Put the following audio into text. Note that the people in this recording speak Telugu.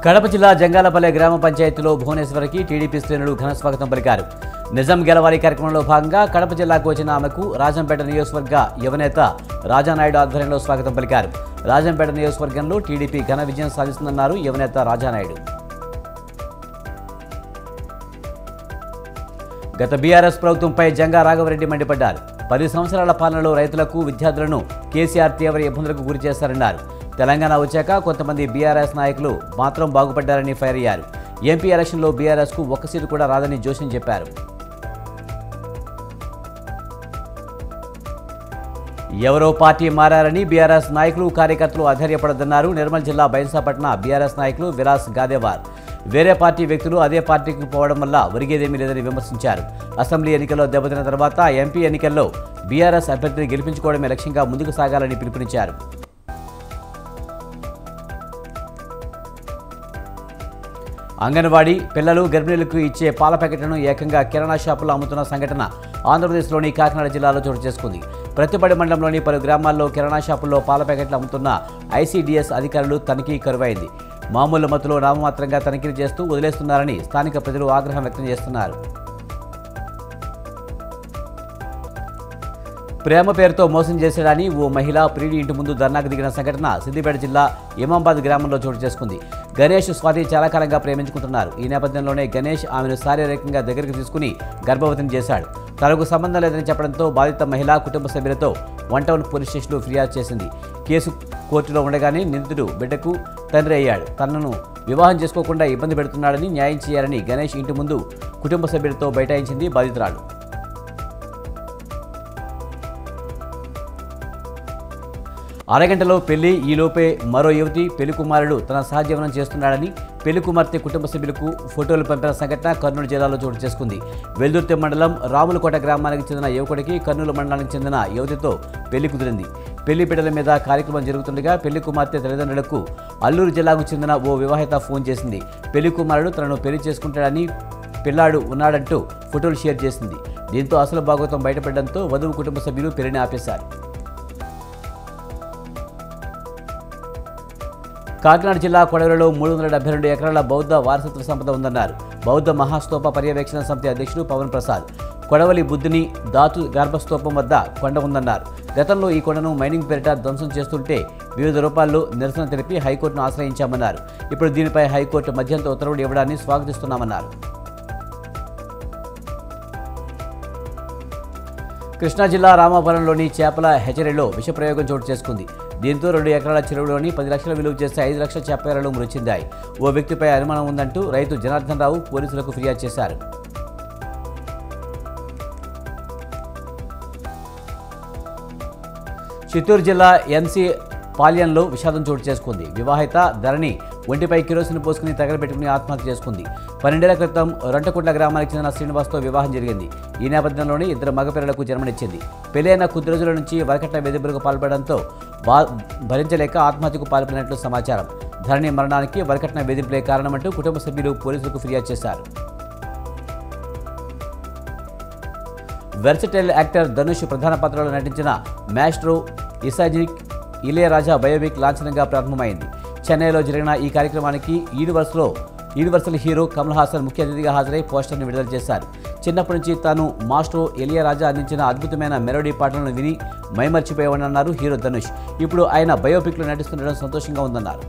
కడప జిల్లా జంగాలపల్లె గ్రామ పంచాయతీలో భువనేశ్వర్కి టీడీపీ శ్రేణులు ఘన స్వాగతం పలికారు. నిజాం గెలవాలి కార్యక్రమంలో భాగంగా కడప జిల్లాకు వచ్చిన ఆమెకు రాజంపేట నియోజకవర్గ యువనేత రాజానాయుడు ఆధ్వర్యంలో స్వాగతం పలికారు. రాజంపేట నియోజకవర్గంలో టీడీపీ ఘన విజయం సాధిస్తుందన్నారు యువనేత రాజానాయుడు. గత బీఆర్ఎస్ ప్రభుత్వంపై జంగా రాఘవరెడ్డి మండిపడ్డారు. 10 సంవత్సరాల పాలనలో రైతులకు, విద్యార్థులను కేసీఆర్ తీవ్ర ఇబ్బందులకు గురి చేశారన్నారు. తెలంగాణ వచ్చాక కొంతమంది బీఆర్ఎస్ నాయకులు మాత్రం బాగుపడ్డారని ఫైర్ అయ్యారు. ఎంపీ ఎలక్షన్లో బీఆర్ఎస్కు ఒక్క సీటు కూడా రాదని జోషిన్ చెప్పారు. ఎవరో పార్టీ మారారని బీఆర్ఎస్ నాయకులు, కార్యకర్తలు అధైర్యపడొద్దన్నారు. నిర్మల్ జిల్లా బైన్సాపట్న బీఆర్ఎస్ నాయకులు విలాస్ గాదేవార్ వేరే పార్టీ వ్యక్తులు అదే పార్టీకి పోవడం వల్ల ఒరిగేదేమీ లేదని విమర్శించారు. అసెంబ్లీ ఎన్నికల్లో దెబ్బతిన్న తర్వాత ఎంపీ ఎన్నికల్లో బీఆర్ఎస్ అభ్యర్థిని గెలిపించుకోవడమే లక్ష్యంగా ముందుకు సాగాలని పిలుపునిచ్చారు. అంగన్వాడీ పిల్లలు, గర్భిణీలకు ఇచ్చే పాల ప్యాకెట్లను ఏకంగా కిరాణా షాపులో అమ్ముతున్న సంఘటన ఆంధ్రప్రదేశ్లోని కాకినాడ జిల్లాలో చోటు చేసుకుంది. ప్రతిపడి మండలంలోని పలు గ్రామాల్లో కిరాణా షాపుల్లో పాల ప్యాకెట్లు అమ్ముతున్న ఐసీడీఎస్ అధికారులు తనిఖీ కరువైంది. మామూలు మత్తులో నామమాత్రంగా తనిఖీలు చేస్తూ వదిలేస్తున్నారని స్థానిక ప్రజలు ఆగ్రహం వ్యక్తం చేస్తున్నారు. ప్రేమ పేరుతో మోసం చేశాడని ఓ మహిళ ప్రియుడి ఇంటి ముందు ధర్నాకు దిగిన సంఘటన సిద్దిపేట జిల్లా ఇమాంబాద్ గ్రామంలో చోటు చేసుకుంది. గణేష్, స్వాతి చాలా కాలంగా ప్రేమించుకుంటున్నారు. ఈ నేపథ్యంలోనే గణేష్ ఆమెను శారీరకంగా దగ్గరికి తీసుకుని గర్భవతిని చేశాడు. తనకు సంబంధం లేదని చెప్పడంతో బాధిత మహిళ కుటుంబ సభ్యులతో 1 టౌన్ పోలీస్ స్టేషన్లో ఫిర్యాదు చేసింది. కేసు కోర్టులో ఉండగానే నిందితుడు బిడ్డకు తండ్రి అయ్యాడు. తనను వివాహం చేసుకోకుండా ఇబ్బంది పెడుతున్నాడని, న్యాయం చేయాలని గణేష్ ఇంటి ముందు కుటుంబ సభ్యులతో బైఠాయించింది బాధితురాలు. అరగంటలో పెళ్లి, ఈలోపే మరో యువతి పెళ్లి కుమారుడు తన సహజీవనం చేస్తున్నాడని పెళ్లి కుమార్తె కుటుంబ సభ్యులకు ఫోటోలు పంపిన సంఘటన కర్నూలు జిల్లాలో చోటు చేసుకుంది. వెల్దుర్తి మండలం రాములకోట గ్రామానికి చెందిన యువకుడికి కర్నూలు మండలానికి చెందిన యువతితో పెళ్లి కుదిరింది. పెళ్లి పీటల మీద కార్యక్రమం జరుగుతుండగా పెళ్లి కుమార్తె తల్లిదండ్రులకు అల్లూరు జిల్లాకు చెందిన ఓ వివాహిత ఫోన్ చేసింది. పెళ్లి కుమారుడు తనను పెళ్లి చేసుకుంటాడని, పిల్లాడు ఉన్నాడంటూ ఫోటోలు షేర్ చేసింది. దీంతో అసలు భాగోతం బయటపడడంతో వధువు కుటుంబ సభ్యులు పెళ్లిని ఆపేశారు. కాకినాడ జిల్లా కొడవలిలో 372 ఎకరాల బౌద్ధ వారసత్వ సంపద ఉందన్నారు బౌద్ధ మహాస్తూప పర్యవేక్షణ సమితి అధ్యక్షుడు పవన్ ప్రసాద్. కొడవలి బుద్ధుని ధాతు గర్భస్తూపం వద్ద కొండ ఉందన్నారు. గతంలో ఈ కొండను మైనింగ్ పేరిట ధ్వంసం చేస్తుంటే వివిధ రూపాల్లో నిరసన తెలిపి హైకోర్టును ఆశ్రయించామన్నారు. ఇప్పుడు దీనిపై హైకోర్టు మధ్యంతర ఉత్తర్వులు ఇవ్వడాన్ని స్వాగతిస్తున్నామన్నారు. కృష్ణా జిల్లా రామాపురంలోని చేపల హెచ్చరిలో విషప్రయోగం చోటు చేసుకుంది. దీంతో 2 ఎకరాల చెరువులోని 10 లక్షల విలువ చేసే 5 లక్షల చేపలు మృతి చెందాయి. ఓ వ్యక్తిపై అనుమానం ఉందంటూ రైతు జనార్దన్ రావు పోలీసులకు ఫిర్యాదు చేశారు. చిత్తూరు జిల్లా ఎన్సీ పాల్యంలో విషాదం చోటు చేసుకుంది. వివాహిత ధరణి ఒంటిపై కిరోసిన్ పోసుకుని తగలబెట్టుకుని ఆత్మహత్య చేసుకుంది. 12 ఏళ్ల క్రితం రొంటకుంట్ల గ్రామానికి చెందిన శ్రీనివాస్తో వివాహం జరిగింది. ఈ నేపథ్యంలోనే 2 మగపిల్లలకు జన్మనిచ్చింది. పెళ్లైన కొద్ది రోజుల నుంచి వరకట్న వేధింపులకు పాల్పడడంతో భరించలేక ఆత్మహత్యకు పాల్పడినట్లు సమాచారం. ధరణి మరణానికి వరకట్న వేధింపులే కారణమంటూ కుటుంబ సభ్యులు పోలీసులకు ఫిర్యాదు చేశారు. వెర్సటైల్ యాక్టర్ ధనుష్ ప్రధాన పాత్రలో నటించిన మాస్ట్రో ఇసాజిక్ ఇళయరాజా బయోపిక్ లాంఛనంగా ప్రారంభమైంది. చెన్నైలో జరిగిన ఈ కార్యక్రమానికి యూనివర్సల్ హీరో కమల్ హాసన్ ముఖ్య అతిథిగా హాజరై పోస్టర్ను విడుదల చేశారు. చిన్నప్పటి నుంచి తాను మాస్ట్రో ఇళయరాజా అందించిన అద్భుతమైన మెలోడీ పాటలను విని మైమర్చిపోయామన్నారు హీరో ధనుష్. ఇప్పుడు ఆయన బయోపిక్లో నటిస్తుండడం సంతోషంగా ఉందన్నారు.